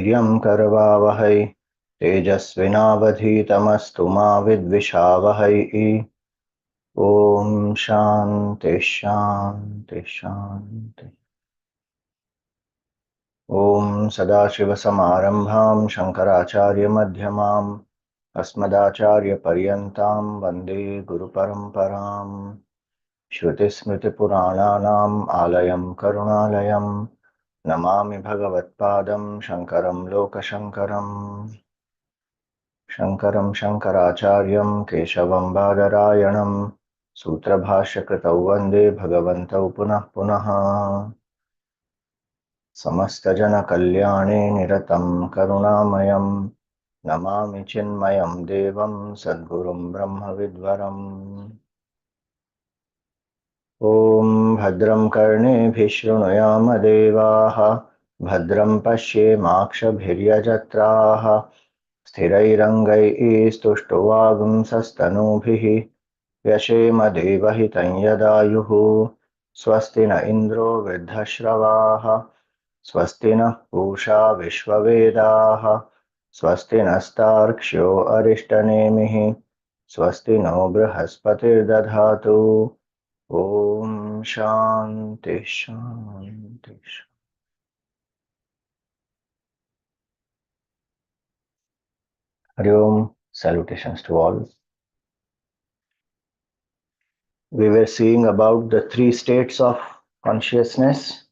वीर्यं करवावहै तेजस्विनावधीतमस्तु मा विद्विषावहै। ओम शांति शांति शांति। ओम सदाशिवसमारंभां शंकराचार्यमध्यमाम् अस्मदाचार्यपर्यन्तां वन्दे गुरुपरम्पराम्। श्रुतिस्मृतिपुराणानाम् आलयं करुणालयं नमामि भगवत्पादं शङ्करं लोकशङ्करम्। शङ्करं शङ्कराचार्यं केशवं बादरायणं सूत्रभाष्यकृतौ वन्दे भगवन्तौ पुनः पुनः। समस्तजनकल्याणे निरतं करुणामयं नमामि चिन्मयं देवं सद्गुरुं ब्रह्मविद्वरम्। ॐ भद्रं कर्णेभिः शृणुयाम देवाः भद्रं पश्येमाक्षभिर्यजत्राः स्थिरैरङ्गैस्तुष्टुवागुंसस्तनूभिः व्यशेम देवहितं यदायुः। स्वस्ति न इन्द्रो वृद्धश्रवाः स्वस्ति नः पूषा विश्ववेदाः स्वस्ति नस्तार्क्ष्यो अरिष्टनेमिः स्वस्ति no बृहस्पतिर्दधातु। Om Shanti Shanti. Hari Om, salutations to all. We were seeing about the three states of consciousness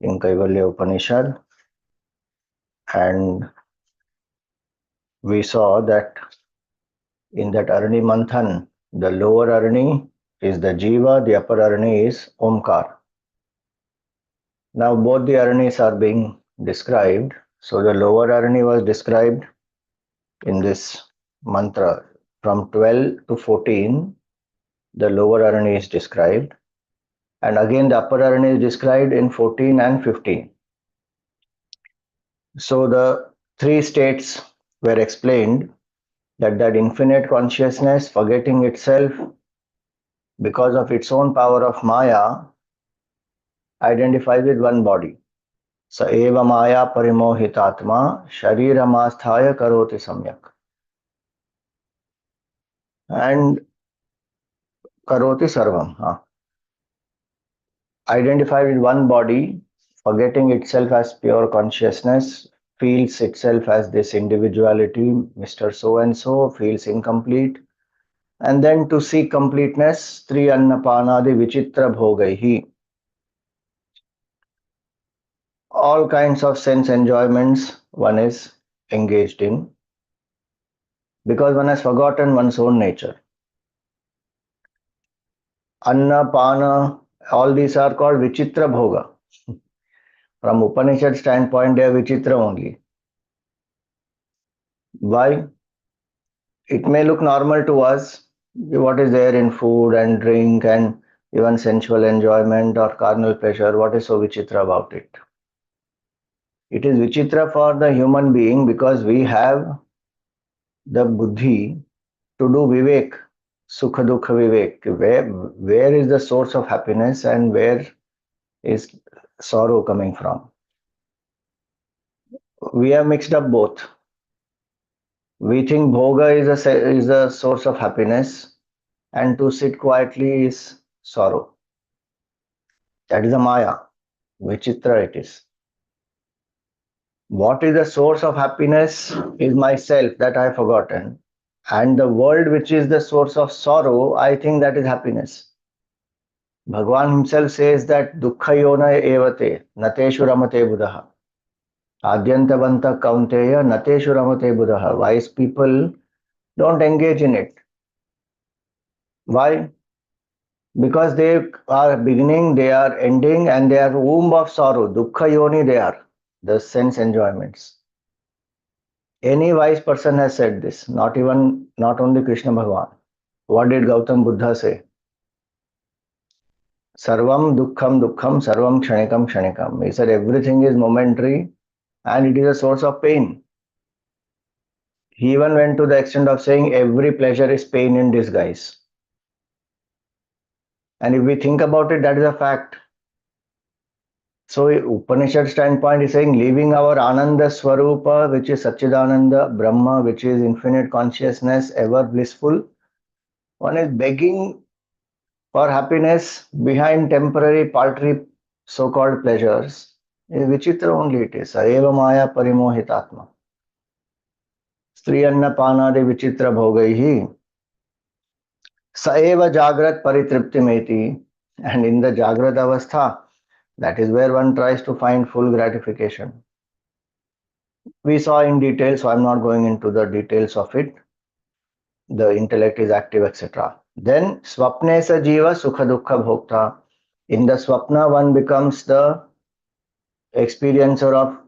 in Kaivalya Upanishad, and we saw that in that Arani Manthan, the lower Arani is the Jiva, the upper Arani is Omkar. Now both the Aranis are being described. So the lower Arani was described in this mantra from 12 to 14. The lower Arani is described, and again the upper Arani is described in 14 and 15. So the three states were explained, that infinite consciousness, forgetting itself because of its own power of Maya, identifies with one body. Sa eva Maya parimohitatma shariramastaya karoti samyak. And karoti sarvam. Identified with one body, forgetting itself as pure consciousness, feels itself as this individuality, Mr. So-and-so, feels incomplete. And then to seek completeness, Tri Annapanadi Vichitra Bhogaihi. All kinds of sense enjoyments one is engaged in, because one has forgotten one's own nature. Anna, Pana, all these are called Vichitra Bhoga. From Upanishad standpoint, they are Vichitra only. Why? It may look normal to us, what is there in food and drink and even sensual enjoyment or carnal pleasure, what is so Vichitra about it? It is Vichitra for the human being because we have the buddhi to do vivek, sukha dukha vivek. Where is the source of happiness and where is sorrow coming from? We have mixed up both. We think bhoga is a source of happiness, and to sit quietly is sorrow. That is a Maya. Vichitra it is. What is the source of happiness is myself, that I have forgotten. And the world which is the source of sorrow, I think that is happiness. Bhagavan himself says that dukkha yona evate nateshu ramate buddha. Adyantavanta kaunteya nateshu ramate buddha. Wise people don't engage in it. Why? Because they are beginning, they are ending, and they are womb of sorrow. Dukkha yoni they are, the sense enjoyments. Any wise person has said this, not only Krishna Bhagavan. What did Gautam Buddha say? Sarvam dukkham dukkham, sarvam kshanikam kshanikam. He said everything is momentary and it is a source of pain. He even went to the extent of saying every pleasure is pain in disguise. And if we think about it, that is a fact. So Upanishad standpoint is saying leaving our Ananda Swarupa, which is Satchidananda, Brahma, which is infinite consciousness, ever blissful. One is begging for happiness behind temporary paltry so-called pleasures. Vichitra only it is. Eva Maya Parimohitatma. Stri Anna Panadi Vichitra Bhogaihi. Saeva Jagrat Paritriptimeti. And in the Jagrat Avastha, that is where one tries to find full gratification. We saw in detail, so I'm not going into the details of it. The intellect is active, etc. Then Swapne sa Jiva Sukha Dukkha Bhokta. In the Swapna, one becomes the experiencer of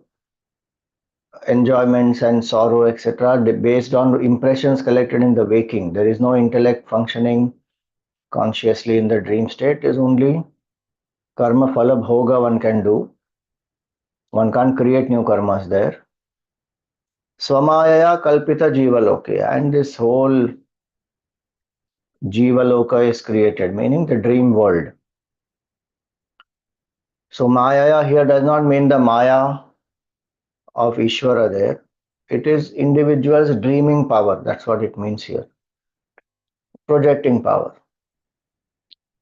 enjoyments and sorrow, etc., based on impressions collected in the waking. There is no intellect functioning consciously in the dream state, is only karma phala bhoga one can do. One can't create new karmas there. Swamayaya kalpita jiva loke, and this whole jiva loka is created, meaning the dream world. So Maya here does not mean the Maya of Ishvara there. It is individual's dreaming power. That's what it means here. Projecting power.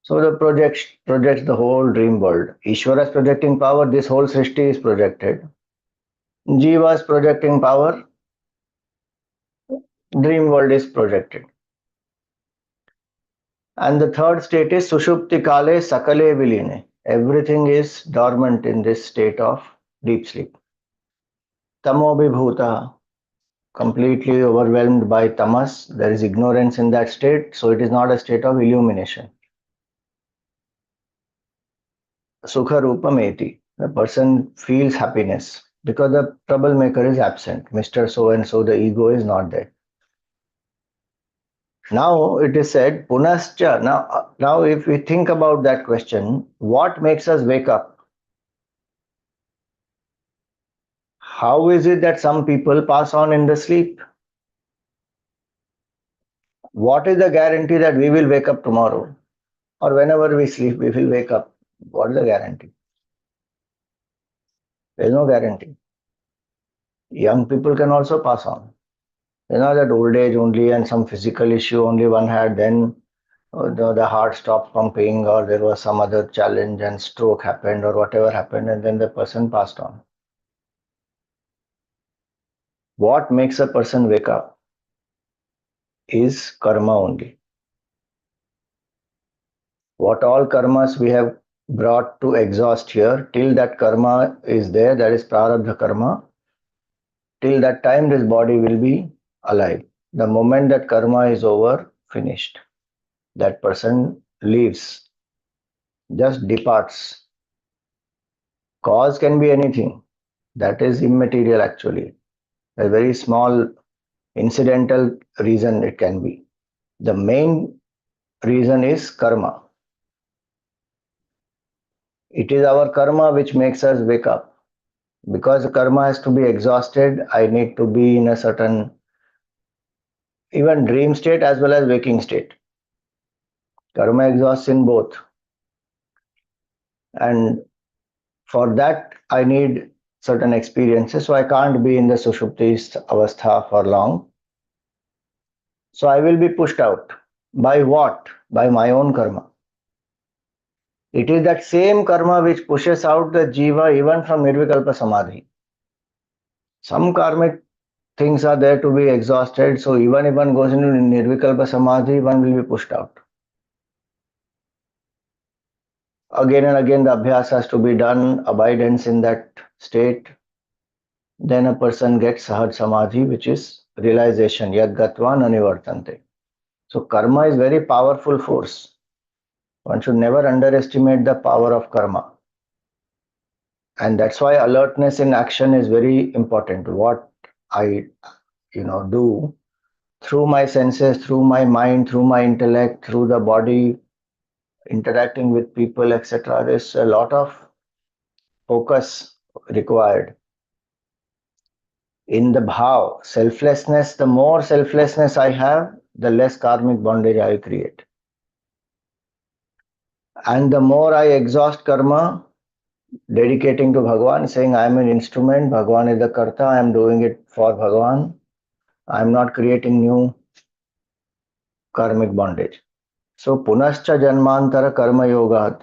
So the projects the whole dream world. Ishvara's projecting power, this whole Srishti is projected. Jiva's projecting power, dream world is projected. And the third state is Sushupti Kale Sakale Viline. Everything is dormant in this state of deep sleep. Tamo Vibhuta, completely overwhelmed by tamas. There is ignorance in that state, so it is not a state of illumination. Sukha Rupameti, the person feels happiness because the troublemaker is absent. Mr. So and so, the ego is not there. Now it is said, Punascha. Now, if we think about that question, what makes us wake up? How is it that some people pass on in the sleep? What is the guarantee that we will wake up tomorrow? Or whenever we sleep, we will wake up? What is the guarantee? There is no guarantee. Young people can also pass on. That old age only and some physical issue only one had, then the heart stopped pumping, or there was some other challenge and stroke happened, or whatever happened, and then the person passed on. What makes a person wake up is karma only. What all karmas we have brought to exhaust here, till that karma is there, that is prarabdha karma, till that time this body will be alive. The moment that karma is over, finished, that person leaves, just departs. Cause can be anything. That is immaterial actually. A very small incidental reason it can be. The main reason is karma. It is our karma which makes us wake up. Because the karma has to be exhausted, I need to be in a certain even dream state as well as waking state. Karma exhausts in both. And for that, I need certain experiences. So I can't be in the Sushupti avastha for long. So I will be pushed out. By what? By my own karma. It is that same karma which pushes out the jiva even from Nirvikalpa Samadhi. Some karmic things are there to be exhausted, so even if one goes into Nirvikalpa Samadhi, one will be pushed out. Again and again the abhyas has to be done, abidance in that state. Then a person gets Sahaj Samadhi, which is realization, Yad Gatva Nanivartante. So karma is very powerful force. One should never underestimate the power of karma. And that's why alertness in action is very important. What I do through my senses, through my mind, through my intellect, through the body, interacting with people, etc. There's a lot of focus required. In the bhav, selflessness, the more selflessness I have, the less karmic bondage I create. And the more I exhaust karma, dedicating to Bhagwan, saying, I am an instrument, Bhagwan is the Karta, I am doing it for Bhagwan, I am not creating new karmic bondage. So, Punascha Janmantara Karma Yoga.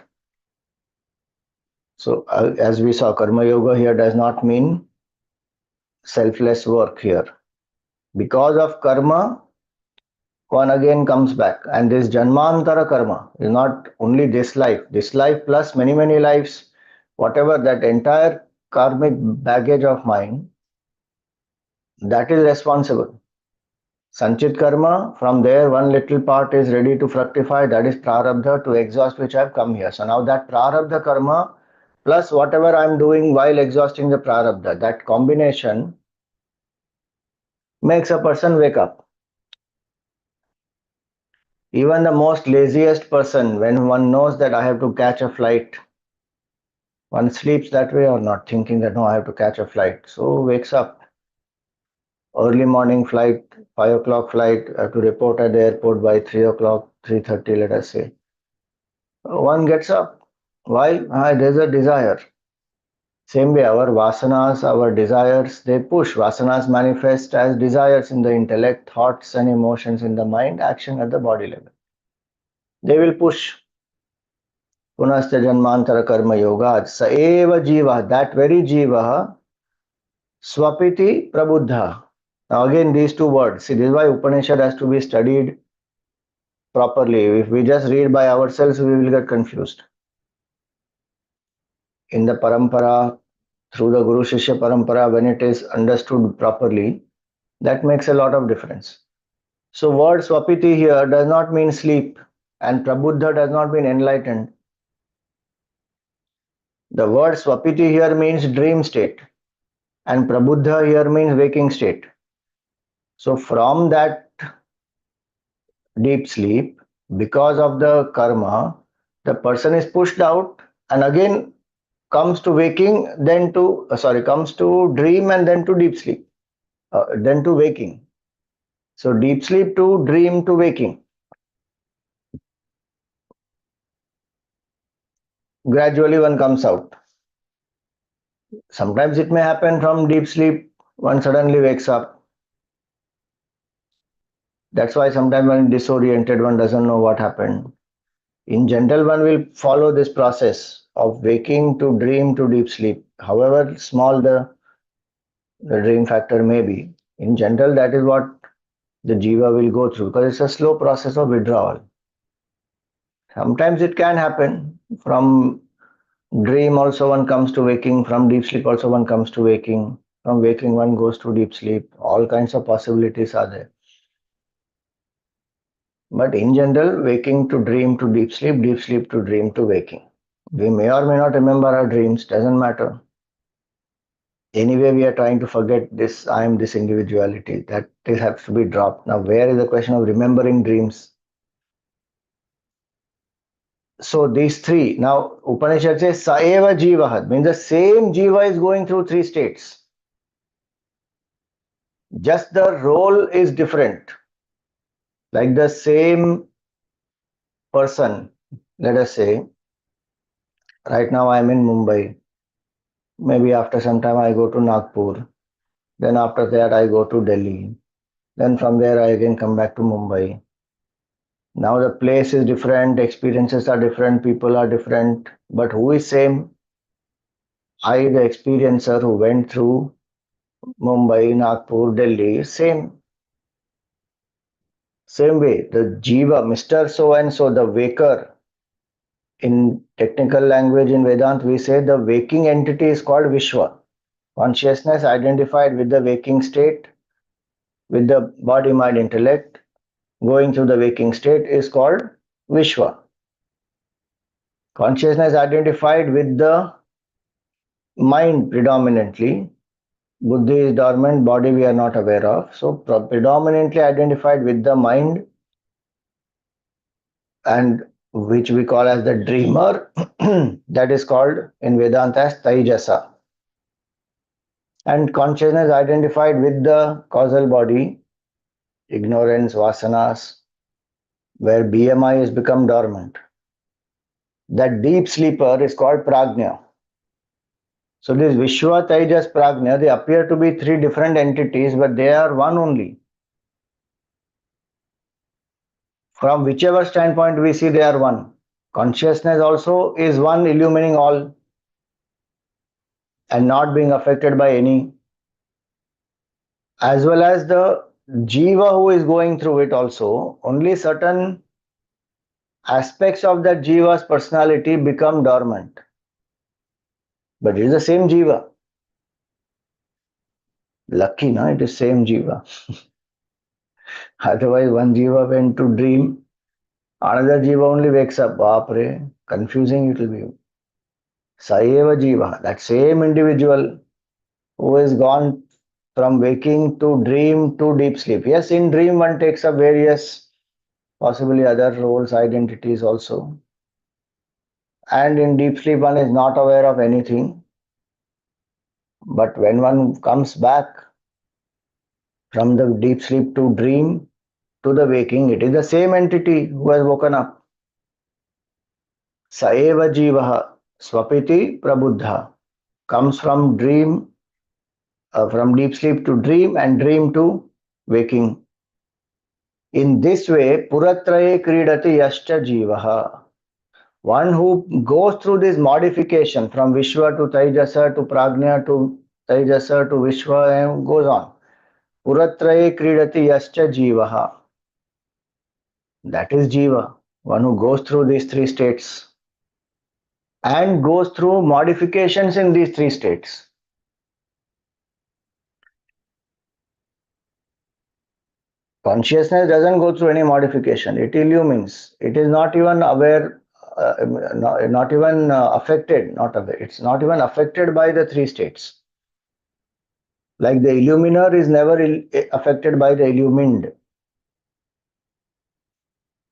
So, as we saw, Karma Yoga here does not mean selfless work here. Because of karma, one again comes back. And this Janmantara karma is not only this life plus many, many lives, whatever that entire karmic baggage of mine, that is responsible. Sanchit karma, from there one little part is ready to fructify, that is prarabdha to exhaust which I have come here. So now that prarabdha karma plus whatever I am doing while exhausting the prarabdha, that combination makes a person wake up. Even the most laziest person, when one knows that I have to catch a flight, one sleeps that way or not, thinking that no, I have to catch a flight. So wakes up, early morning flight, 5 o'clock flight, I have to report at the airport by 3 o'clock, 3:30, let us say. One gets up. Why? There's a desire. Same way, our vasanas, our desires, they push. Vasanas manifest as desires in the intellect, thoughts and emotions in the mind, action at the body level. They will push. Punascha Janmantara Karma Yoga. Sa eva jiva, that very jiva, swapiti prabuddha. Now again these two words. See, this is why Upanishad has to be studied properly. If we just read by ourselves, we will get confused. In the parampara, through the Guru Shishya parampara, when it is understood properly, that makes a lot of difference. So word swapiti here does not mean sleep, and prabuddha does not mean enlightened. The word swapiti here means dream state, and prabuddha here means waking state. So from that deep sleep, because of the karma, the person is pushed out and again comes to waking, then to comes to dream and then to deep sleep, then to waking. So deep sleep to dream to waking. Gradually one comes out. Sometimes it may happen from deep sleep, one suddenly wakes up. That's why sometimes when disoriented, one doesn't know what happened. In general, one will follow this process of waking to dream to deep sleep. However small the dream factor may be, in general, that is what the jiva will go through because it's a slow process of withdrawal. Sometimes it can happen from dream also one comes to waking, from deep sleep also one comes to waking, from waking one goes to deep sleep. All kinds of possibilities are there. But in general, waking to dream to deep sleep to dream to waking. We may or may not remember our dreams, doesn't matter. Anyway, we are trying to forget this I am this individuality. That has to be dropped. Now, where is the question of remembering dreams? So these three. Now, Upanishad says Saeva Jivahat, means the same Jiva is going through three states. Just the role is different. Like the same person, let us say, right now I am in Mumbai. Maybe after some time I go to Nagpur. Then after that I go to Delhi. Then from there I again come back to Mumbai. Now the place is different, experiences are different, people are different, but who is same? I, the experiencer who went through Mumbai, Nagpur, Delhi, is same. Same way, the Jiva, Mr. So and so, the waker. In technical language in Vedanta, we say the waking entity is called Vishwa. Consciousness identified with the waking state, with the body, mind, intellect, going through the waking state is called Vishwa. Consciousness identified with the mind predominantly. Buddhi is dormant, body we are not aware of. So predominantly identified with the mind, and which we call as the dreamer, that is called in Vedanta as Taijasa. And consciousness identified with the causal body, ignorance, vasanas, where BMI has become dormant. That deep sleeper is called Prajna. So this Vishwa, Tejas, Prajna, they appear to be three different entities, but they are one only. From whichever standpoint we see, they are one. Consciousness also is one, illumining all and not being affected by any, as well as the jiva who is going through it also. Only certain aspects of that jiva's personality become dormant, but it is the same jiva. Lucky, na, it is same jiva. Otherwise, one jiva went to dream, another jiva only wakes up. Baapre, confusing it will be. Saeva jiva, that same individual who has gone from waking to dream to deep sleep. Yes, in dream one takes up various, possibly other roles, identities also. And in deep sleep one is not aware of anything. But when one comes back from the deep sleep to dream to the waking, it is the same entity who has woken up. Saeva jivaha swapiti prabuddha, comes from dream, from deep sleep to dream and dream to waking. In this way, puratraye kridati yashcha jivaha. One who goes through this modification from Vishwa to Taijasa to Prajna to Taijasa to Vishwa and goes on. Puratraye kridati yascha jivaha. That is jiva, one who goes through these three states and goes through modifications in these three states. Consciousness doesn't go through any modification, it illumines. It is not even aware, not even affected, not aware. It's not even affected by the three states. Like the illuminer is never affected by the illumined.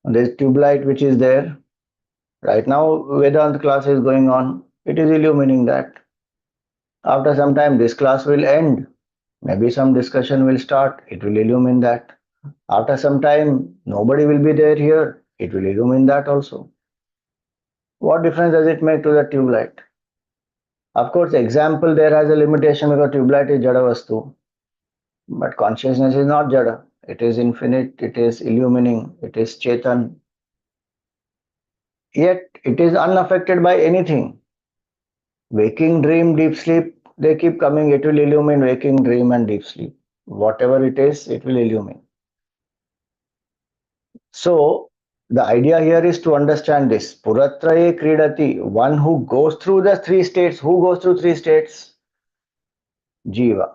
This tube light which is there, right now Vedanta class is going on, it is illumining that. After some time this class will end, maybe some discussion will start, it will illumine that. After some time nobody will be there here, it will illumine that also. What difference does it make to the tube light? Of course, example there has a limitation because tube light is jada vastu, but consciousness is not jada. It is infinite, it is illumining, it is chetan. Yet it is unaffected by anything. Waking, dream, deep sleep, they keep coming, it will illumine waking, dream and deep sleep. Whatever it is, it will illumine. So the idea here is to understand this. Puratraye kridati, one who goes through the three states. Who goes through three states? Jiva.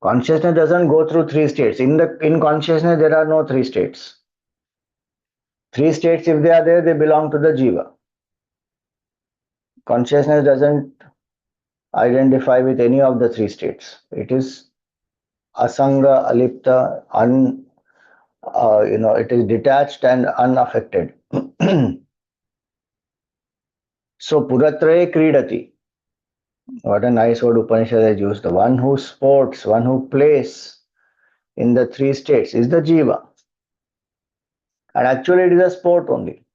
Consciousness doesn't go through three states. In consciousness, there are no three states. Three states, if they are there, they belong to the jiva. Consciousness doesn't identify with any of the three states. It is asanga, alipta, it is detached and unaffected. So puratraye kridati. What a nice word Upanishad has used. The one who sports, one who plays in the three states is the jiva. And actually it is a sport only.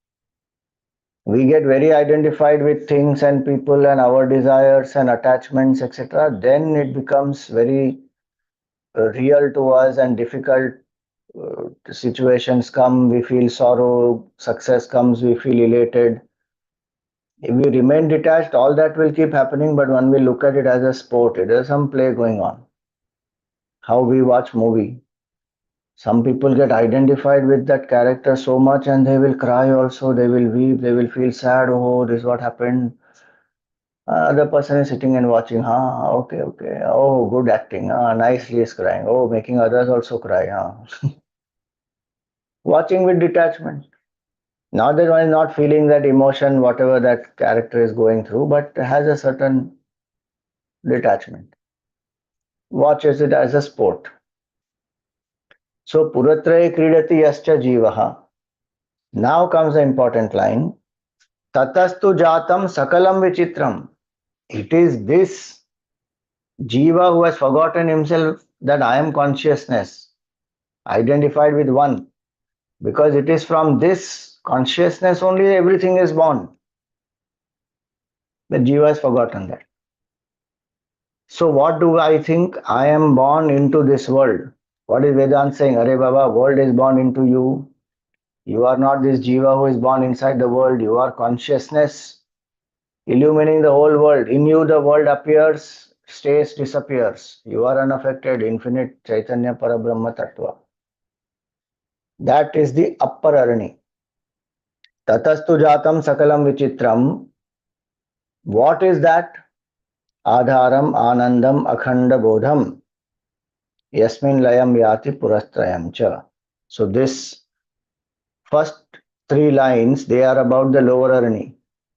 We get very identified with things and people and our desires and attachments, etc. Then it becomes very real to us and difficult. Situations come, we feel sorrow. Success comes, we feel elated. If we remain detached, all that will keep happening, but one will look at it as a sport. There is some play going on. How we watch movie. Some people get identified with that character so much and they will cry also, they will weep, they will feel sad, oh, this is what happened. Other person is sitting and watching, okay, okay, oh, good acting, nicely is crying, oh, making others also cry. Watching with detachment. Not that one is not feeling that emotion, whatever that character is going through, but has a certain detachment. Watches it as a sport. So, Puratraye kridati yascha jivaha. Now comes the important line. Tatastu jatam sakalam vichitram. It is this jiva who has forgotten himself that I am consciousness, identified with one. Because it is from this consciousness only everything is born. The Jiva has forgotten that. So what do I think? I am born into this world. What is Vedanta saying? Arey Baba, world is born into you. You are not this Jiva who is born inside the world. You are consciousness illumining the whole world. In you the world appears, stays, disappears. You are unaffected, infinite Chaitanya Parabrahma Tattva. That is the upper arani. Tatastu jatam sakalam vichitram. What is that? Adharam anandam akhanda bodham. Yasmin layam yati purastrayam cha. So this first three lines, they are about the lower arani.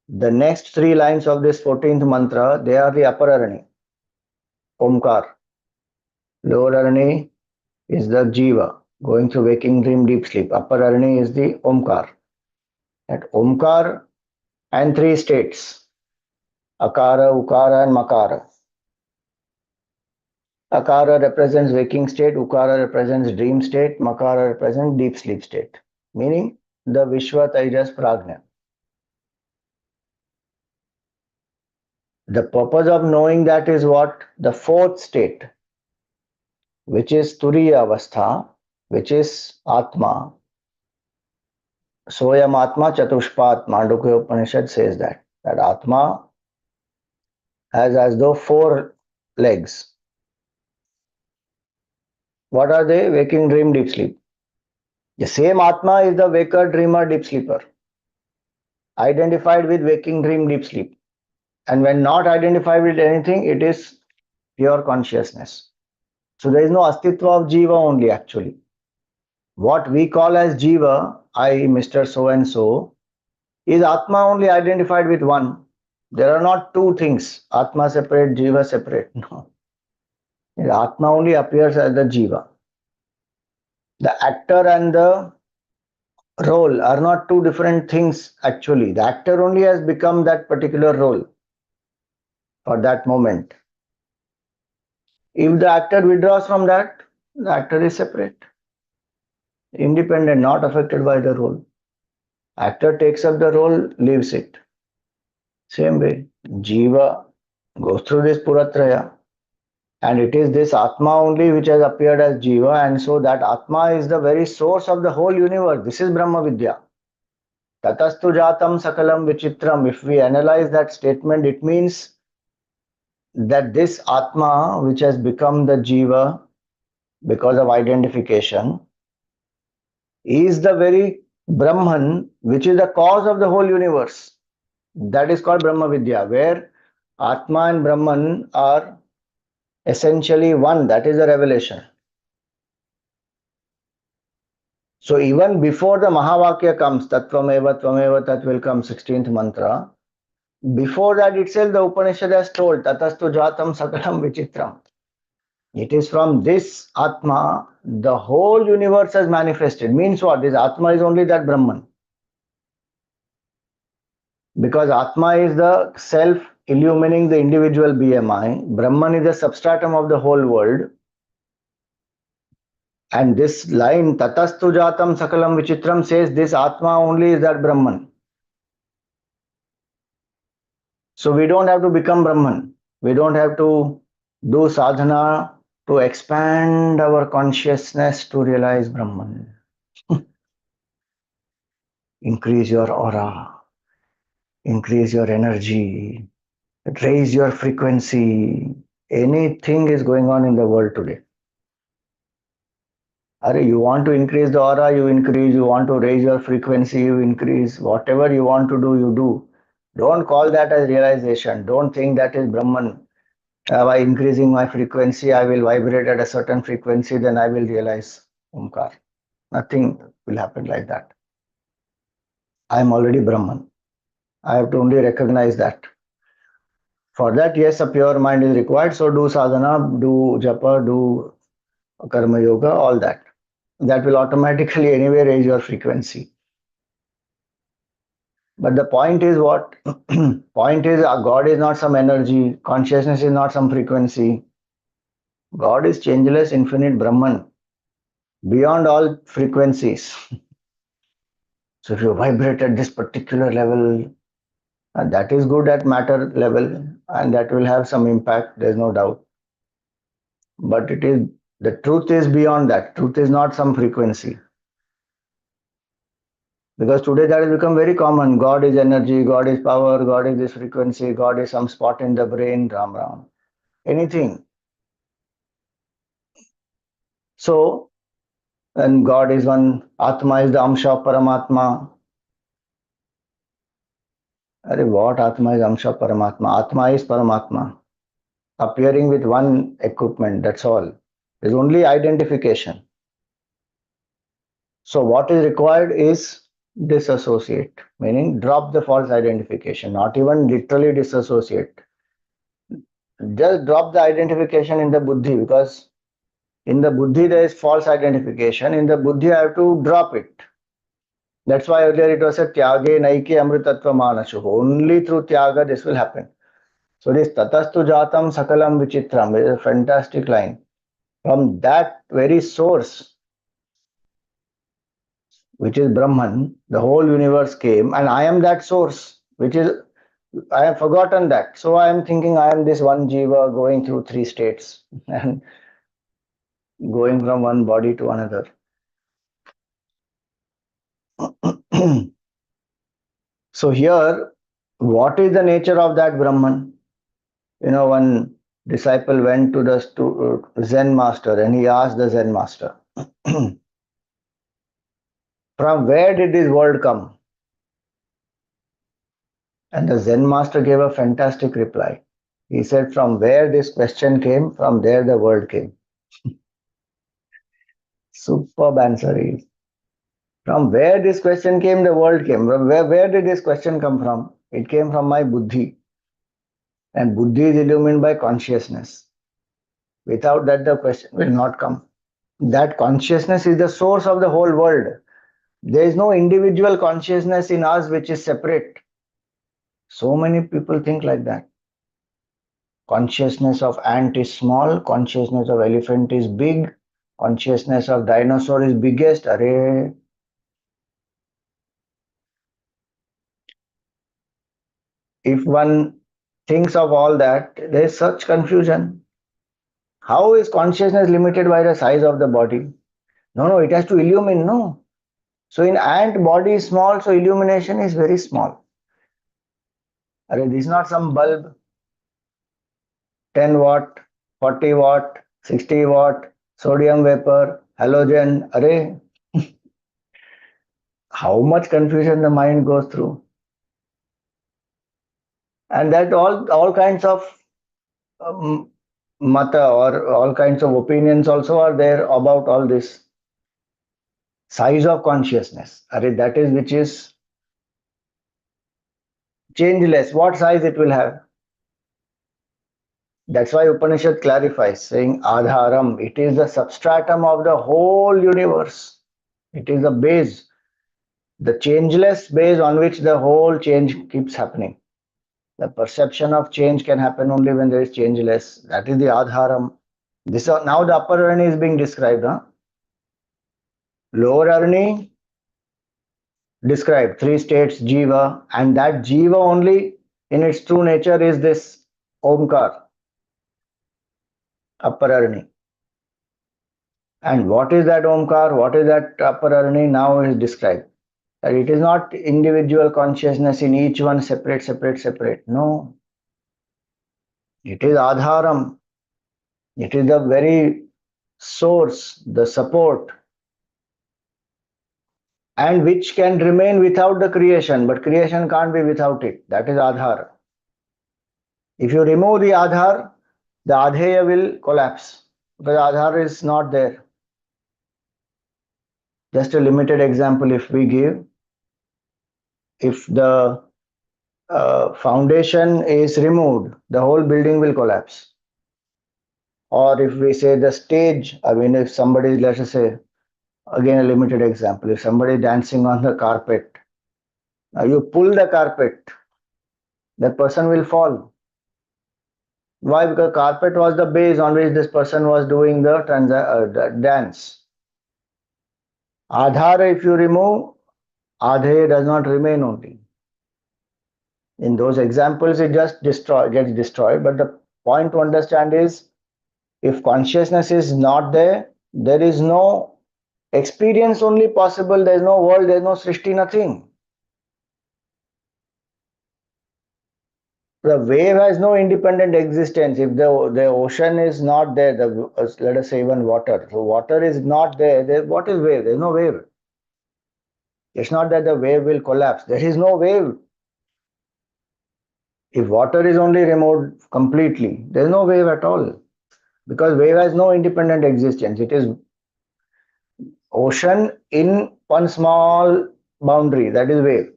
The next three lines of this 14th mantra, they are the upper arani. Omkar. Lower arani is the jiva, going through waking dream, deep sleep. Upper arani is the omkar. That omkar and three states, akara, ukara and makara. Akara represents waking state, ukara represents dream state, makara represents deep sleep state, meaning the Vishwa Tejas Prajna. The purpose of knowing that is what? The fourth state, which is Turiya Avastha, which is Atma. Soyam Atma Chatushpat, Mandukya Upanishad says that Atma has as though four legs. What are they? Waking, dream, deep sleep. The same Atma is the waker, dreamer, deep sleeper, identified with waking, dream, deep sleep. And when not identified with anything, it is pure consciousness. So there is no astitva of jiva only actually. What we call as jiva, I, Mr. So and so, is Atma only identified with one. There are not two things, Atma separate, jiva separate. No. Atma only appears as the jiva. The actor and the role are not two different things actually. The actor only has become that particular role for that moment. If the actor withdraws from that, the actor is separate, independent, not affected by the role. Actor takes up the role, leaves it. Same way, Jiva goes through this Puratraya, and it is this Atma only which has appeared as Jiva, and so that Atma is the very source of the whole universe. This is Brahma Vidya. Tatastu jatam sakalam vichitram. If we analyze that statement, it means that this Atma, which has become the Jiva because of identification, is the very Brahman, which is the cause of the whole universe. That is called Brahma Vidya, where Atma and Brahman are essentially one. That is the revelation. So even before the Mahavakya comes, Tatvam Eva Tat will come, 16th mantra. Before that itself, the Upanishad has told, Tatastu Jatam Sakalam Vichitram. It is from this Atma, the whole universe has manifested. Means what? This Atma is only that Brahman. Because Atma is the self illumining the individual BMI, Brahman is the substratum of the whole world. And this line, Tatastu Jatam Sakalam Vichitram, says this Atma only is that Brahman. So we don't have to become Brahman. We don't have to do sadhana to expand our consciousness to realize Brahman. Increase your aura, increase your energy, raise your frequency. Anything is going on in the world today. You want to increase the aura, you increase. You want to raise your frequency, you increase. Whatever you want to do, you do. Don't call that as realization. Don't think that is Brahman. By increasing my frequency, I will vibrate at a certain frequency, then I will realize Omkar. Nothing will happen like that. I am already Brahman. I have to only recognize that. For that, yes, a pure mind is required. So do sadhana, do japa, do karma yoga, all that. That will automatically anyway raise your frequency. But the point is what? Point is God is not some energy. Consciousness is not some frequency. God is changeless, infinite Brahman, beyond all frequencies. So if you vibrate at this particular level, And that is good at matter level, and that will have some impact, there's no doubt. But it is the truth is beyond that. Truth is not some frequency. Because today that has become very common. God is energy, God is power, God is this frequency, God is some spot in the brain, ram ram. Anything. So, and God is one, Atma is the Amsha of Paramatma. Arey, what Atma is Amsha Paramatma? Atma is Paramatma. Appearing with one equipment, that's all. There's only identification. So what is required is disassociate, meaning drop the false identification, not even literally disassociate. Just drop the identification in the buddhi, because in the buddhi there is false identification. In the buddhi I have to drop it. That's why earlier it was said tyage naike amritatva manashu. Only through tyaga this will happen. So this tatastu jatam sakalam vichitram is a fantastic line. From that very source, which is Brahman, the whole universe came, and I am that source, which is, I have forgotten that. So I am thinking I am this one jiva going through three states and going from one body to another. So here, what is the nature of that Brahman? One disciple went to the Zen master and he asked the Zen master, from where did this world come? And the Zen master gave a fantastic reply. He said, from where this question came, from there the world came. Superb answer is. From where this question came, the world came. From where did this question come from? It came from my buddhi. And buddhi is illumined by consciousness. Without that, the question will not come. That consciousness is the source of the whole world. There is no individual consciousness in us which is separate. So many people think like that. Consciousness of ant is small, consciousness of elephant is big, consciousness of dinosaur is biggest. Array. If one thinks of all that, there is such confusion. How is consciousness limited by the size of the body? No, it has to illumine, no. So in ant, body is small, so illumination is very small. Array, this is not some bulb, 10 watt, 40 watt, 60 watt, sodium vapor, halogen. Array, how much confusion the mind goes through. And that all kinds of mata or all kinds of opinions also are there about all this. Size of consciousness, that is which is changeless. What size it will have? That's why Upanishad clarifies, saying Adharam, it is the substratum of the whole universe. It is the base, the changeless base on which the whole change keeps happening. The perception of change can happen only when there is changeless. That is the Adharam. This now the upper Arani is being described. Lower Arani described three states, Jiva, and that Jiva only in its true nature is this Omkar, upper Arani. And what is that Omkar? What is that upper Arani? Now is described. That it is not individual consciousness in each one separate. No. It is Adharam. It is the very source, the support, and which can remain without the creation, but creation can't be without it. That is Adhar. If you remove the Adhar, the Adheya will collapse because Adhar is not there. Just a limited example if we give, if the foundation is removed, the whole building will collapse. Or if we say the stage, if somebody, let's just say, again a limited example, if somebody is dancing on the carpet, now you pull the carpet, that person will fall. Why? Because carpet was the base on which this person was doing the dance. Adhara, if you remove, Adhe does not remain only. In those examples, it just gets destroyed. But the point to understand is, if consciousness is not there, there is no experience only possible. There is no world, there is no srishti, nothing. The wave has no independent existence. If the ocean is not there, let us say even water. So water is not there. What is wave? There is no wave. It's not that the wave will collapse. There is no wave. If water is only removed completely, there is no wave at all. Because wave has no independent existence. It is ocean in one small boundary, that is wave.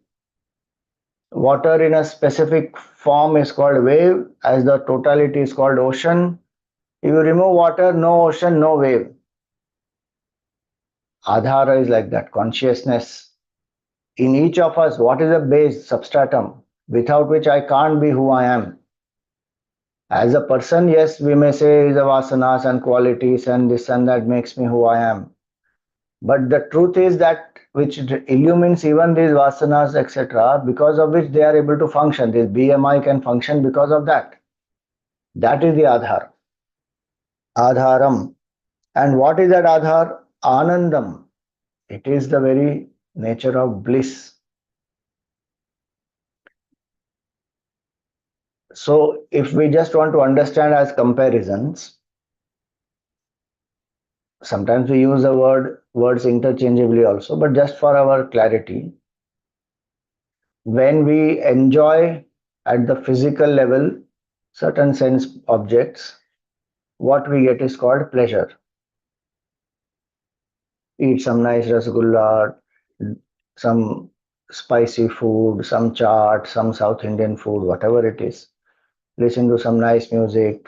Water in a specific form is called wave, as the totality is called ocean. If you remove water, no ocean, no wave. Adhara is like that, consciousness. In each of us, what is the base, substratum, without which I can't be who I am? As a person, yes, we may say the vasanas and qualities and this and that makes me who I am. But the truth is that which illumines even these vasanas, etc., because of which they are able to function. This BMI can function because of that. That is the Adhar. Adharam. And what is that Adhar? Anandam. It is the very nature of bliss. So if we just want to understand as comparisons, sometimes we use the words interchangeably also, but just for our clarity, when we enjoy at the physical level certain sense objects, what we get is called pleasure. Eat some nice rasgulla, some spicy food, some chaat, some South Indian food, whatever it is. Listen to some nice music,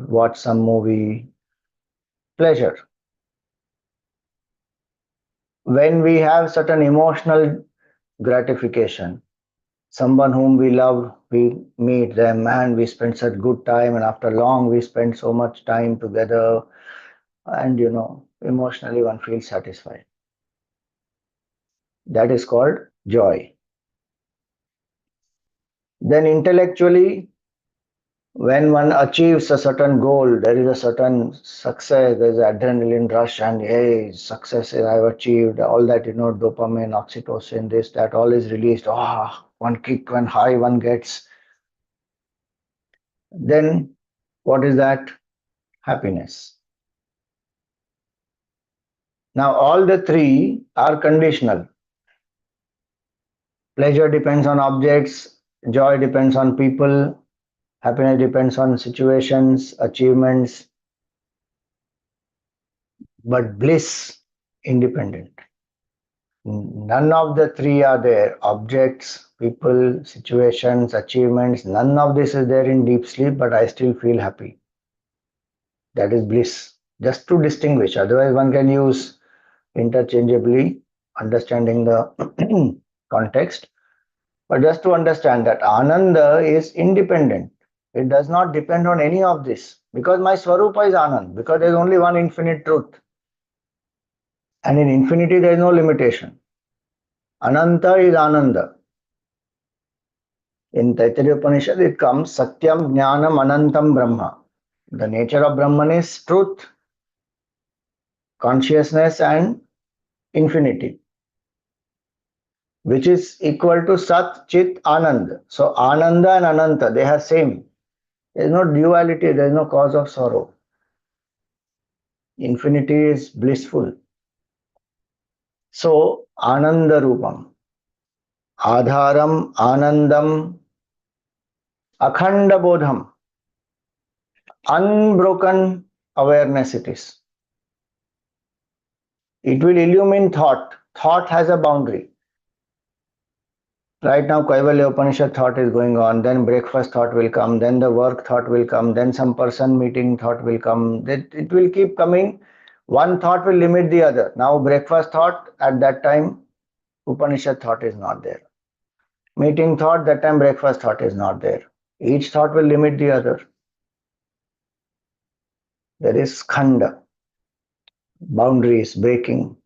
watch some movie. Pleasure. When we have certain emotional gratification, someone whom we love, we meet them and we spend such good time, and after long we spend so much time together, and emotionally one feels satisfied. That is called joy. Then intellectually, when one achieves a certain goal, there is a certain success, there is adrenaline rush, and hey, success, I've achieved all that, dopamine, oxytocin, this, that, all is released. One kick, one high one gets. Then what is that? Happiness. Now, all the three are conditional. Pleasure depends on objects, joy depends on people, happiness depends on situations, achievements, but bliss independent. None of the three are there. Objects, people, situations, achievements, none of this is there in deep sleep, but I still feel happy. That is bliss. Just to distinguish, otherwise one can use interchangeably, understanding the context. But just to understand that Ananda is independent. It does not depend on any of this, because my Swarupa is Anand, because there is only one infinite truth. And in infinity there is no limitation. Ananta is Ananda. In Taittiriya Upanishad it comes Satyam Jnanam Anantam Brahma. The nature of Brahman is truth, consciousness and infinity, which is equal to Sat Chit Anand. So Ananda and Ananta, they are same. There is no duality, there is no cause of sorrow. Infinity is blissful. So Ananda Rupam, Adharam, Anandam, Akhanda Bodham, unbroken awareness it is. It will illumine thought. Thought has a boundary. Right now, Kaivalya Upanishad thought is going on, then breakfast thought will come, then the work thought will come, then some person meeting thought will come. It will keep coming. One thought will limit the other. Now, breakfast thought, at that time, Upanishad thought is not there. Meeting thought, that time breakfast thought is not there. Each thought will limit the other. There is khanda, boundaries, breaking.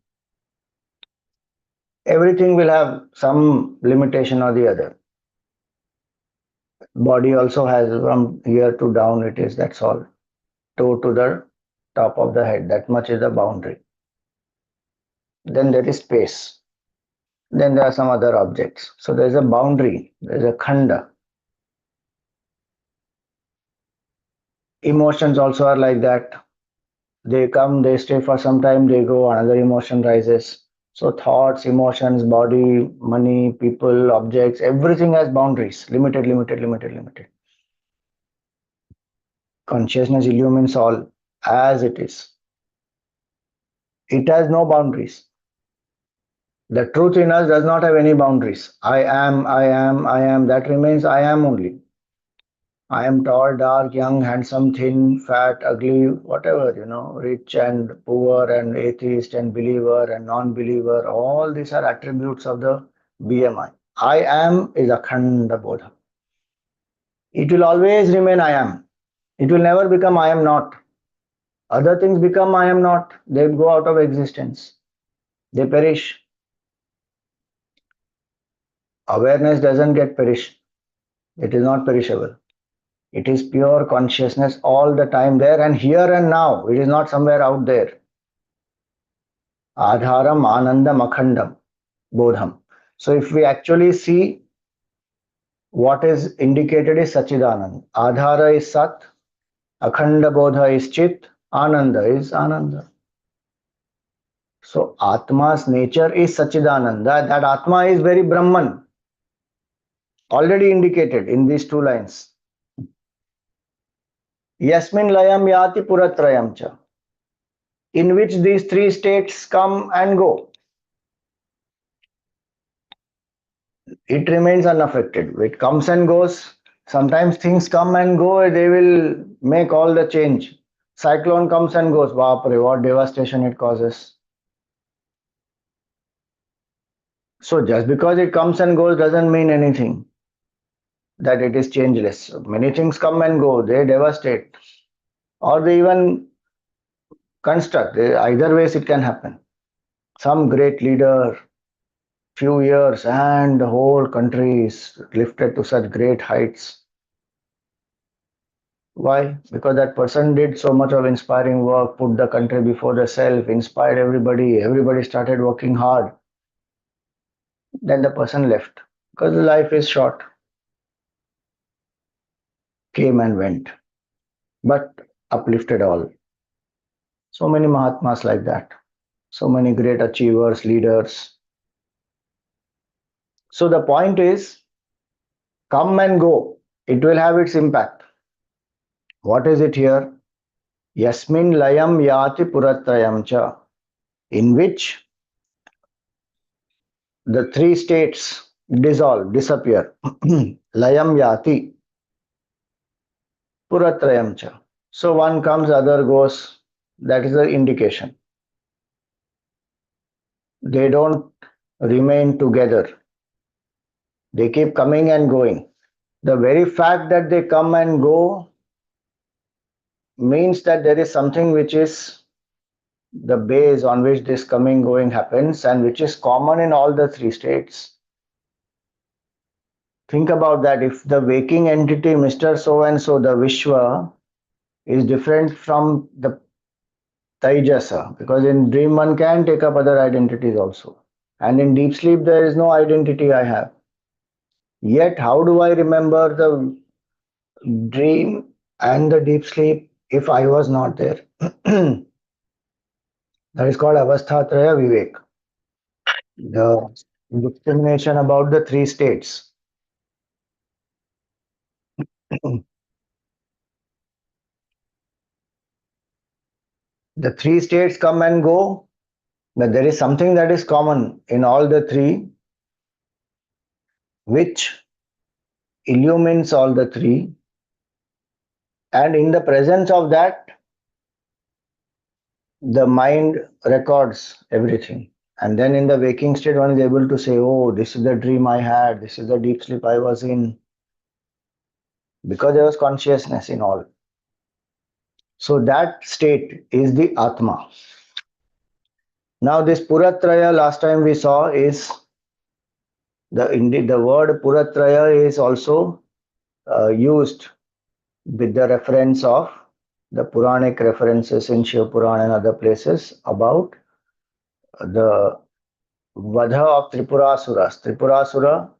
Everything will have some limitation or the other. Body also has from here to down, it is, that's all. Toe to the top of the head, that much is the boundary. Then there is space. Then there are some other objects. So there is a boundary, there is a khanda. Emotions also are like that. They come, they stay for some time, they go, another emotion rises. So thoughts, emotions, body, money, people, objects, everything has boundaries. Limited, limited, limited, limited. Consciousness illumines all as it is. It has no boundaries. The truth in us does not have any boundaries. I am, I am, I am. That remains I am only. I am tall, dark, young, handsome, thin, fat, ugly, whatever, rich and poor and atheist and believer and non-believer. All these are attributes of the BMI. I am is Akhanda Bodha. It will always remain I am. It will never become I am not. Other things become I am not. They go out of existence. They perish. Awareness doesn't get perished. It is not perishable. It is pure consciousness all the time there and here and now. It is not somewhere out there. Adharam Anandam Akhandam Bodham. So if we actually see what is indicated is Sachidanand. Adhara is Sat, Akhanda Bodha is Chit, Ananda is Ananda. So Atma's nature is Sachidananda. That Atma is very Brahman. Already indicated in these two lines. Yasmin Layam Yati Puratrayam Cha. In which these three states come and go. It remains unaffected. It comes and goes. Sometimes things come and go, they will make all the change. Cyclone comes and goes. Baapre, what devastation it causes. So just because it comes and goes doesn't mean anything that it is changeless. Many things come and go, they devastate. Or they even construct. Either ways it can happen. Some great leader, few years, and the whole country is lifted to such great heights. Why? Because that person did so much of inspiring work, put the country before the self, inspired everybody started working hard. Then the person left. Because life is short. Came and went. But uplifted all. So many Mahatmas like that. So many great achievers, leaders. So the point is, come and go. It will have its impact. What is it here? Yasmin layam yati puratrayam cha. In which the three states dissolve, disappear. Layam yati puratrayam cha. So one comes, other goes. That is the indication. They don't remain together. They keep coming and going. The very fact that they come and go means that there is something which is the base on which this coming going happens and which is common in all the three states. Think about that. If the waking entity, Mr. So and so, the Vishwa, is different from the Taijasa, because in dream one can take up other identities also. And in deep sleep, there is no identity I have. Yet, how do I remember the dream and the deep sleep if I was not there? That is called Avasthatraya Vivek. The discrimination about the three states. The three states come and go, but there is something that is common in all the three, which illumines all the three. And in the presence of that, the mind records everything. And then in the waking state, one is able to say, oh, this is the dream I had, this is the deep sleep I was in, because there was consciousness in all. So that state is the Atma. Now, this Puratraya, last time we saw, is the word Puratraya is also used with the reference of the Puranic references in Shiva Purana and other places about the Vadha of Tripurasuras. Tripurasura,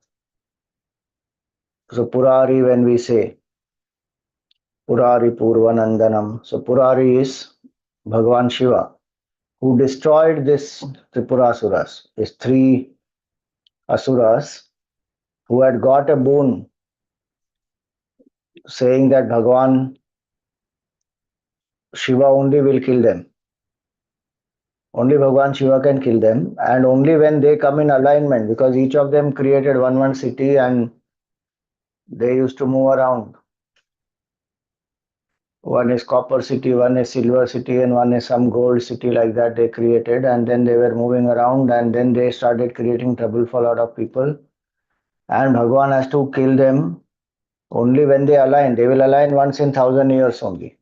so Purari, when we say Purari Purvanandanam, so Purari is Bhagavan Shiva, who destroyed this Tripurasuras, these three asuras who had got a boon saying that Bhagavan Shiva only will kill them. Only Bhagavan Shiva can kill them, and only when they come in alignment, because each of them created one city and they used to move around. One is copper city, one is silver city, and one is some gold city like that they created, and then they were moving around, and then they started creating trouble for a lot of people. And Bhagavan has to kill them only when they align. They will align once in 1,000 years only.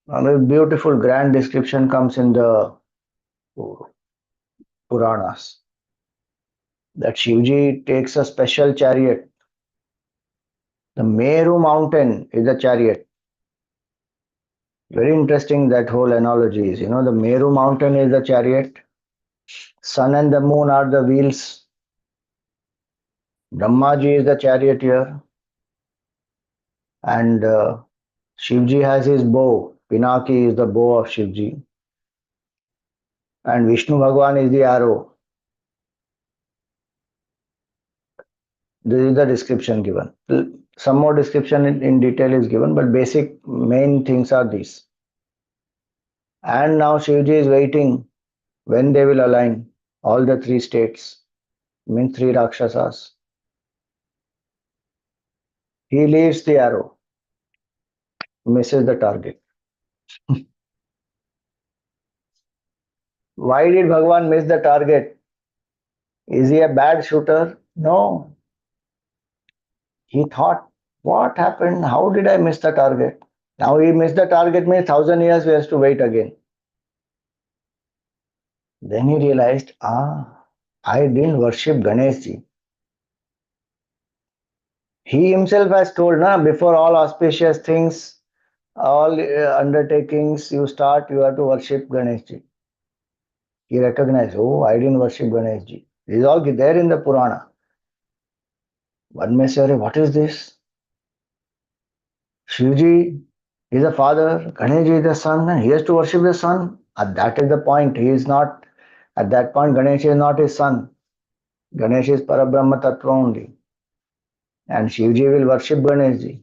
And a beautiful grand description comes in the Puranas that Shivji takes a special chariot. The Meru mountain is a chariot. Very interesting that whole analogy is. The Meru mountain is the chariot. Sun and the moon are the wheels. Brahmaji is the charioteer. And Shivji has his bow. Pinaki is the bow of Shivji. And Vishnu Bhagwan is the arrow. This is the description given. Some more description in detail is given, but basic main things are these. And now Shivji is waiting when they will align all the three states, means three Rakshasas. He leaves the arrow, misses the target. Why did Bhagavan miss the target? Is he a bad shooter? No. He thought, what happened? How did I miss the target? Now he missed the target means 1,000 years we have to wait again. Then he realized, I didn't worship Ganeshji. He himself has told, before all auspicious things, all undertakings you start, you have to worship Ganeshji. He recognized, I didn't worship Ganeshji. This is all there in the Purana. One may say, what is this? Shivji is the father, Ganeshji is the son, and he has to worship the son. That is the point. He is not, at that point, Ganesh is not his son. Ganesh is Parabrahma Tattva only. And Shivji will worship Ganeshji.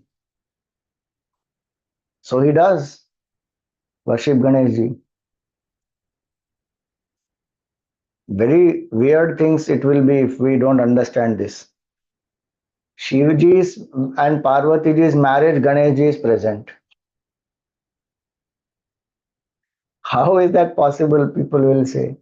So he does worship Ganeshji. Very weird things it will be if we don't understand this. Shivji's and Parvatiji's marriage, Ganeshji is present. How is that possible? People will say.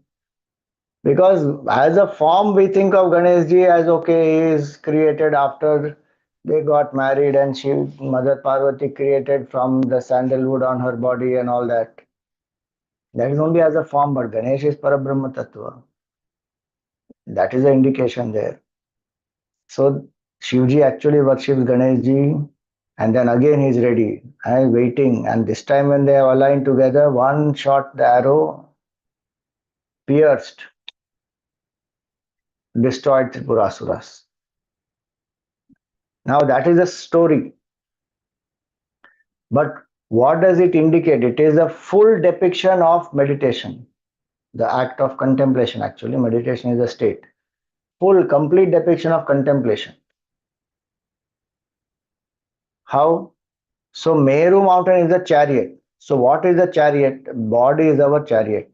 Because as a form, we think of Ganeshji as okay, he is created after they got married and Mother Parvati created from the sandalwood on her body and all that. That is only as a form, but Ganesh is Parabrahma Tattva. That is the indication there. So Shivji actually worships Ganeshji, and then again he is ready and waiting. And this time when they have aligned together, one shot the arrow pierced, destroyed Tripurasuras. Now that is a story. But what does it indicate? It is a full depiction of meditation. The act of contemplation, actually. Meditation is a state. Full, complete depiction of contemplation. How? So Meru mountain is a chariot. So what is the chariot? Body is our chariot.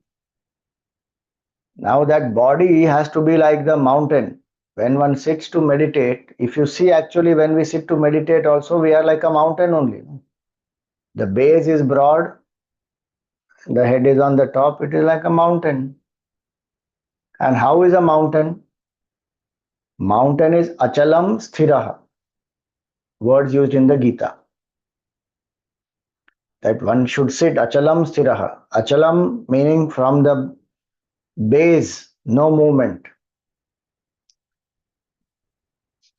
Now that body has to be like the mountain. When one sits to meditate, if you see actually when we sit to meditate also, we are like a mountain only. The base is broad, the head is on the top, it is like a mountain. And how is a mountain? Mountain is achalam sthiraha. Words used in the Gita. That one should sit achalam sthiraha. Achalam meaning from the base, no movement.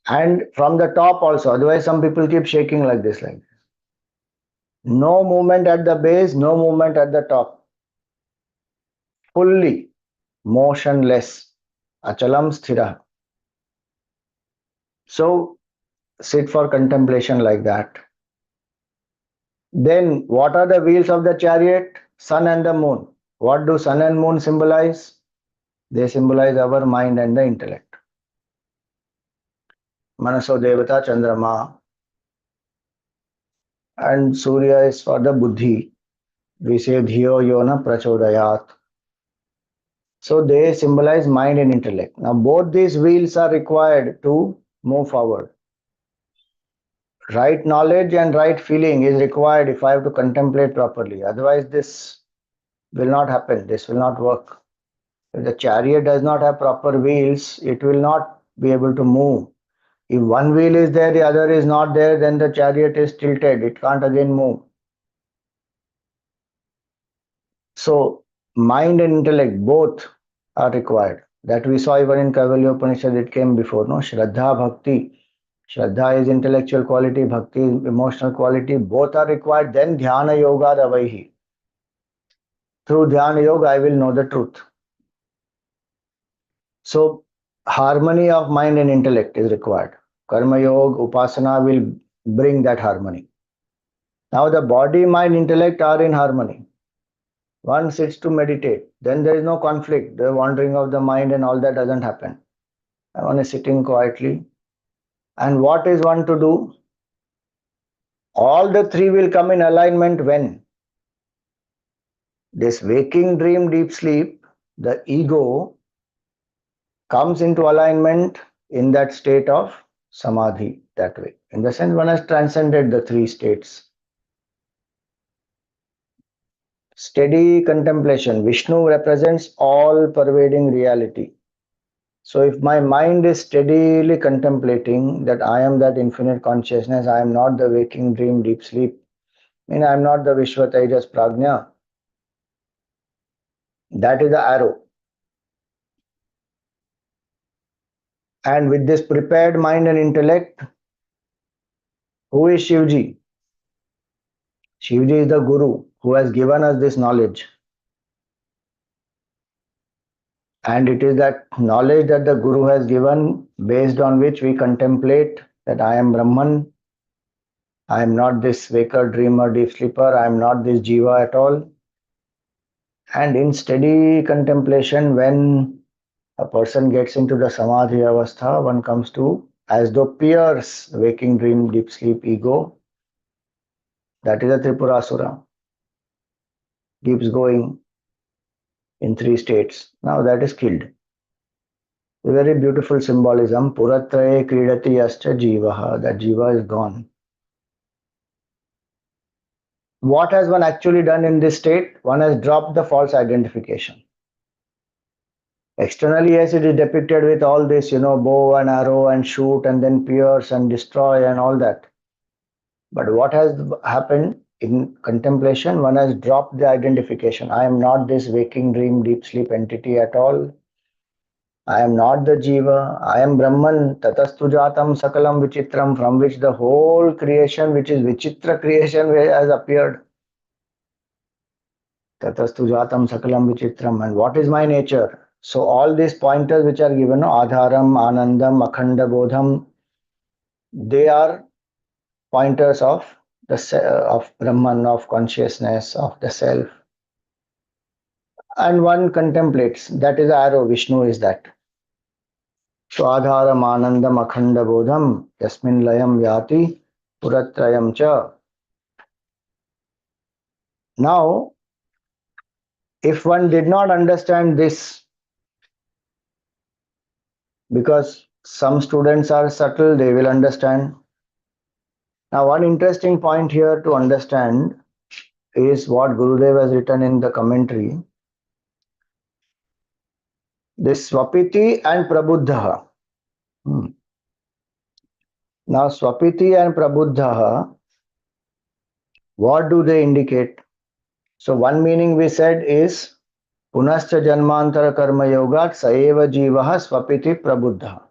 And from the top also. Otherwise, some people keep shaking like this, like this. No movement at the base, no movement at the top. Fully motionless. Achalam sthira. So sit for contemplation like that. Then what are the wheels of the chariot? Sun and the moon. What do sun and moon symbolize? They symbolize our mind and the intellect. Manaso Devata Chandrama, and Surya is for the buddhi. We say Dhiyo Yona Prachodayat. So they symbolize mind and intellect. Now both these wheels are required to move forward. Right knowledge and right feeling is required if I have to contemplate properly. Otherwise, this will not happen. This will not work. If the chariot does not have proper wheels, it will not be able to move. If one wheel is there, the other is not there, then the chariot is tilted. It can't again move. So, mind and intellect both are required. That we saw even in Kaivalya Upanishad, it came before, no? Shraddha, Bhakti. Shraddha is intellectual quality, Bhakti is emotional quality. Both are required. Then Dhyana Yoga Davaihi. Through Dhyana Yoga, I will know the truth. So, harmony of mind and intellect is required. Karma Yoga, Upasana will bring that harmony. Now, the body, mind, intellect are in harmony. One sits to meditate, then there is no conflict. The wandering of the mind and all that doesn't happen. One is sitting quietly. And what is one to do? All the three will come in alignment when this waking dream, deep sleep, the ego comes into alignment in that state of samadhi, that way. In the sense, one has transcended the three states. Steady contemplation. Vishnu represents all pervading reality. So if my mind is steadily contemplating that I am that infinite consciousness, I am not the waking dream, deep sleep, I am not the Vishwa Tejas Prajna, that is the arrow. And with this prepared mind and intellect, who is Shivji? Shivji is the Guru who has given us this knowledge. And it is that knowledge that the Guru has given, based on which we contemplate that I am Brahman, I am not this waker, dreamer, deep sleeper, I am not this Jiva at all. And in steady contemplation, when a person gets into the Samadhi Avastha, one comes to as though pierce waking dream, deep sleep, ego. That is a Tripurasura. Keeps going in three states. Now that is killed. A very beautiful symbolism. Puratraye kridati yascha jivaha. That jiva is gone. What has one actually done in this state? One has dropped the false identification. Externally, yes, it is depicted with all this, bow and arrow and shoot and then pierce and destroy and all that. But what has happened in contemplation? One has dropped the identification. I am not this waking dream, deep sleep entity at all. I am not the Jiva. I am Brahman. Tatastu jatam sakalam vichitram, from which the whole creation, which is Vichitra creation, has appeared. Tatastu jatam sakalam vichitram. And what is my nature? So all these pointers which are given, Adharam, Anandam, Akhanda Bodham, they are pointers of of Brahman, of consciousness, of the self. And one contemplates. That is the arrow. Vishnu is that. So Adharam, Anandam, Akhanda Bodham, Yasmin Layam Yati, Puratrayam Cha. Now, if one did not understand this, because some students are subtle, they will understand. Now, one interesting point here to understand is what Gurudev has written in the commentary. This Swapiti and Prabuddha. Now, Swapiti and Prabuddha, what do they indicate? So, one meaning we said is Punascha Janmantara Karma Yogat Saeva Jivaha Swapiti Prabuddha.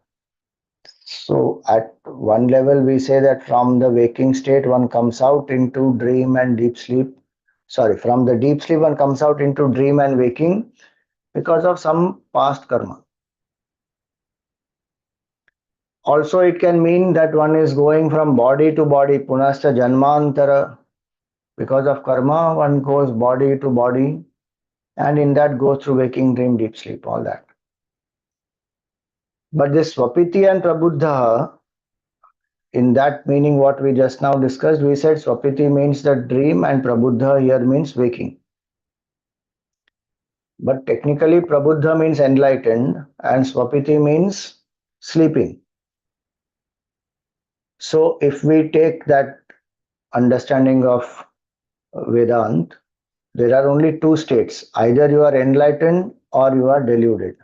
So at one level, we say that from the waking state, one comes out into dream and deep sleep. Sorry, from the deep sleep, one comes out into dream and waking because of some past karma. Also, it can mean that one is going from body to body, punasta janmantara. Because of karma, one goes body to body, and in that goes through waking, dream, deep sleep, all that. But this Swapiti and Prabuddha, in that meaning, what we just now discussed, we said Swapiti means the dream and Prabuddha here means waking. But technically, Prabuddha means enlightened and Swapiti means sleeping. So, if we take that understanding of Vedant, there are only two states, either you are enlightened or you are deluded.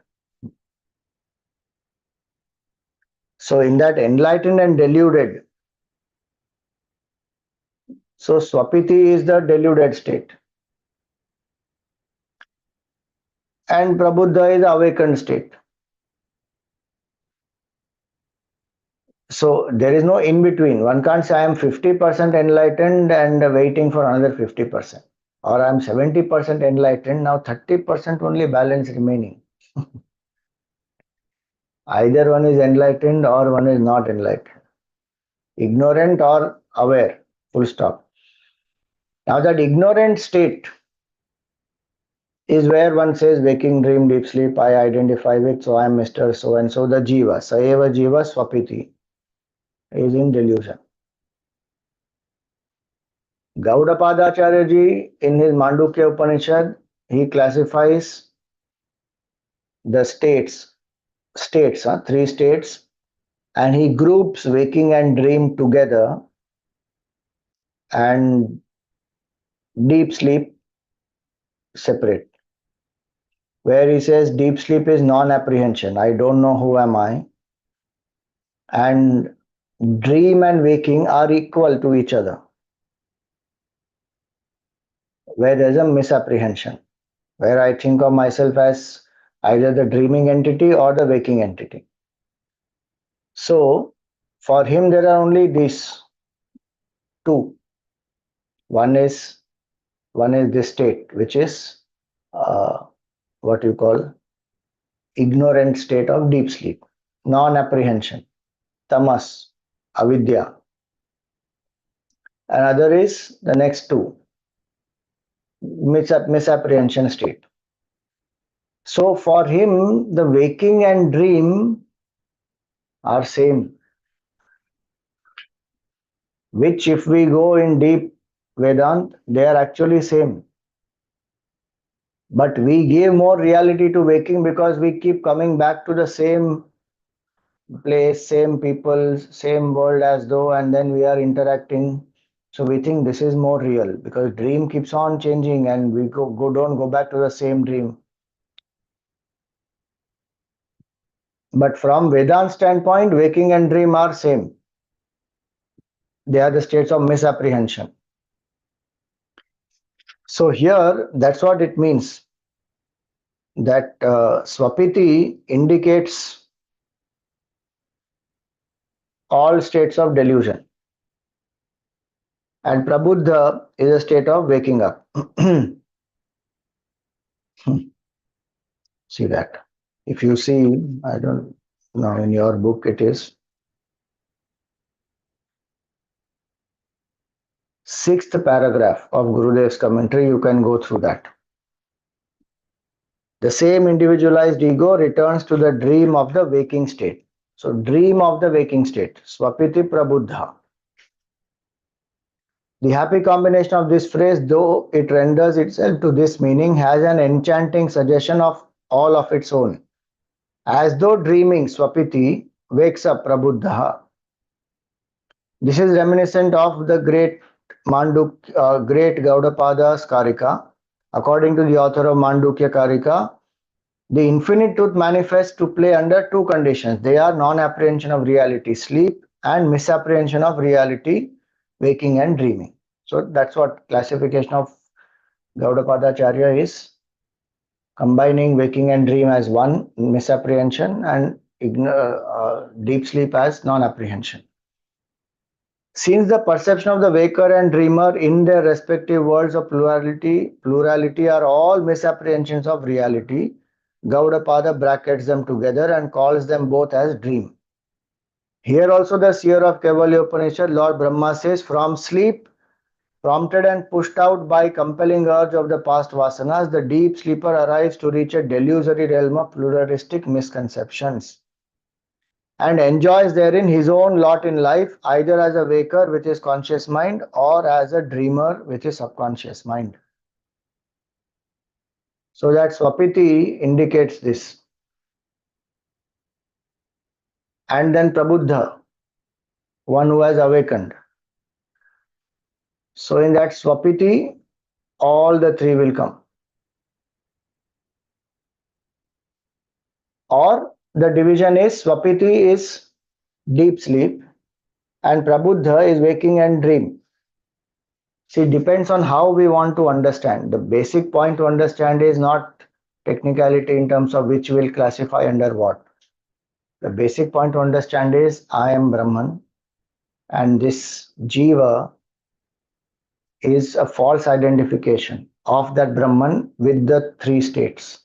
So, in that enlightened and deluded, so Swapiti is the deluded state and Prabuddha is the awakened state. So there is no in between. One can't say I am 50% enlightened and waiting for another 50%. Or I am 70% enlightened, now 30% only balance remaining. Either one is enlightened or one is not enlightened. Ignorant or aware. Full stop. Now that ignorant state is where one says waking, dream, deep sleep, I identify with, so I am Mr. So and so, the Jiva. Saeva Jiva Swapiti is in delusion. Gaudapadacharya ji, in his Mandukya Upanishad, he classifies the three states, and he groups waking and dream together and deep sleep separate. Where he says deep sleep is non-apprehension, I don't know who am I, and dream and waking are equal to each other, where there's a misapprehension, where I think of myself as either the dreaming entity or the waking entity. So for him, there are only these two. One is this state, which is what you call ignorant state of deep sleep, non-apprehension, tamas, avidya. Another is the next two, misapprehension state. So for him, the waking and dream are same, which if we go in deep Vedant, they are actually same. But we give more reality to waking because we keep coming back to the same place, same people, same world as though, and then we are interacting. So we think this is more real because dream keeps on changing and we don't go back to the same dream. But from Vedant standpoint, waking and dream are same. They are the states of misapprehension. So here, that's what it means. That Swapiti indicates all states of delusion. And Prabuddha is a state of waking up. See that. If you see, I don't know, in your book it is 6th paragraph of Gurudev's commentary, you can go through that. The same individualized ego returns to the dream of the waking state. So dream of the waking state, Swapiti Prabuddha. The happy combination of this phrase, though it renders itself to this meaning, has an enchanting suggestion of all of its own. As though dreaming, Swapiti wakes up Prabuddha. This is reminiscent of the great Gaudapada's Karika. According to the author of Mandukya Karika, the infinite truth manifests to play under two conditions. They are non-apprehension of reality, sleep, and misapprehension of reality, waking and dreaming. So that's what classification of Gaudapadacharya is, combining waking and dream as one misapprehension and deep sleep as non-apprehension. Since the perception of the waker and dreamer in their respective worlds of plurality are all misapprehensions of reality, Gaudapada brackets them together and calls them both as dream. Here also the seer of Kaivalya Upanishad, Lord Brahma says, from sleep, prompted and pushed out by compelling urge of the past vasanas, the deep sleeper arrives to reach a delusory realm of pluralistic misconceptions and enjoys therein his own lot in life, either as a waker with his conscious mind or as a dreamer with his subconscious mind. So that Swapiti indicates this. And then Prabuddha, one who has awakened. So in that Swapiti, all the three will come. Or the division is Swapiti is deep sleep and Prabuddha is waking and dream. See, it depends on how we want to understand. The basic point to understand is not technicality in terms of which will classify under what. The basic point to understand is I am Brahman and this Jiva is a false identification of that Brahman with the three states.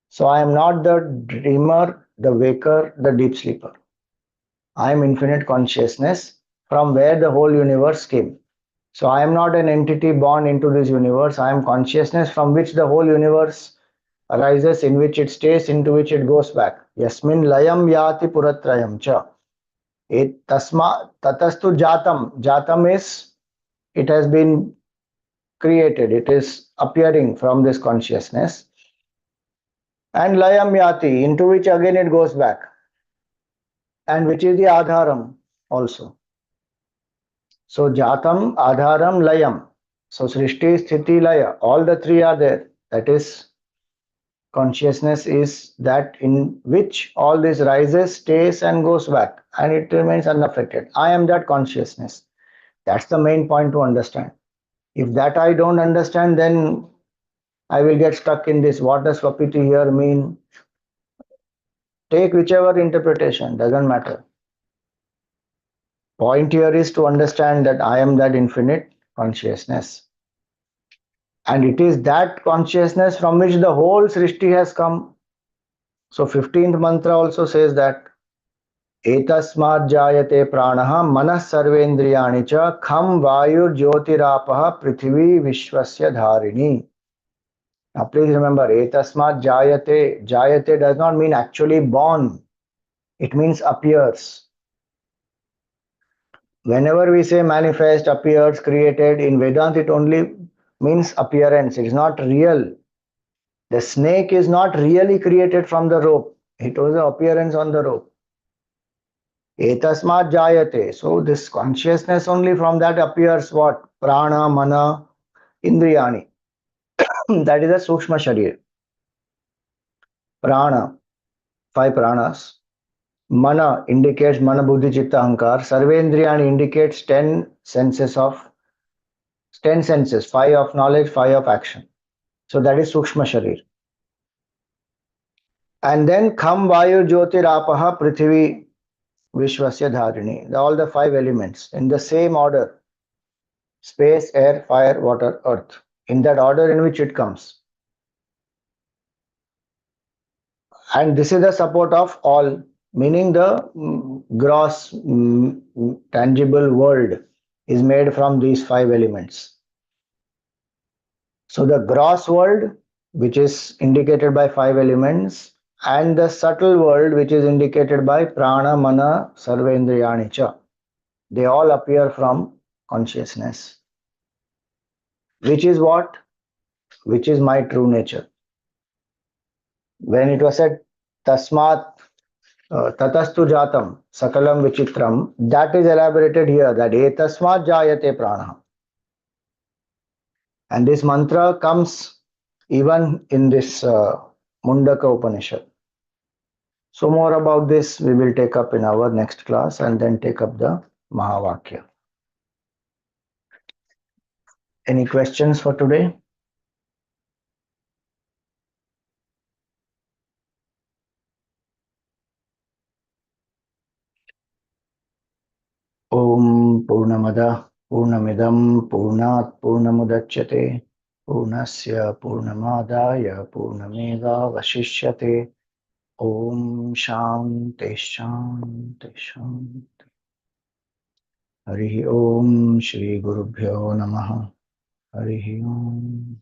So I am not the dreamer, the waker, the deep sleeper. I am infinite consciousness from where the whole universe came. So I am not an entity born into this universe. I am consciousness from which the whole universe arises, in which it stays, into which it goes back. Yasmin layam yati puratrayam cha. Tasma tatastu jatam. Jatam is it has been created. It is appearing from this consciousness. And layam yati, into which again it goes back. And which is the adharam also. So Jatam, Adharam, Layam. So Srishti, Sthiti, Laya. All the three are there. That is, consciousness is that in which all this rises, stays and goes back. And it remains unaffected. I am that consciousness. That's the main point to understand. If that I don't understand, then I will get stuck in this. What does Swapiti here mean? Take whichever interpretation, doesn't matter. Point here is to understand that I am that infinite consciousness. And it is that consciousness from which the whole Srishti has come. So 15th mantra also says that Etasmad jayate pranaha manas sarvendriyani cha kham vayur jyotirapaha prithvi vishwasya dharini. Now please remember, Etasmad jayate. Jayate does not mean actually born. It means appears. Whenever we say manifest, appears, created, in Vedanta it only means appearance. It is not real. The snake is not really created from the rope. It was the appearance on the rope. Etasmat jayate. So this consciousness only from that appears what? Prana, mana, indriyani. That is a sukshma sharir. Prana, five pranas. Mana indicates mana, buddhi, chitta, ahankar. Sarvendriyani indicates 10 senses, 5 of knowledge, 5 of action. So that is sukshma sharir. And then kham, vayu, jyotir, apaha, prithvi, vishwasya dharini. All the 5 elements in the same order. Space, air, fire, water, earth. In that order in which it comes. And this is the support of all, meaning the gross tangible world is made from these 5 elements. So the gross world, which is indicated by 5 elements, and the subtle world, which is indicated by prana, mana, sarvendriyani cha, they all appear from consciousness. Which is what? Which is my true nature. When it was said tasmat tatastu jatam sakalam vichitram, that is elaborated here, that etasmat jayate prana. And this mantra comes even in this Mundaka Upanishad. So more about this we will take up in our next class and then take up the Mahavakya. Any questions for today? ॐ पूर्णमदः पूर्णमिदं पूर्णात् पूर्णमुदच्यते पूर्णस्य पूर्णमादाय पूर्णमेवावशिष्यते ॐ शान्ति शान्ति शान्ति। हरिः ॐ श्रीगुरुभ्यो नमः। हरिः ॐ।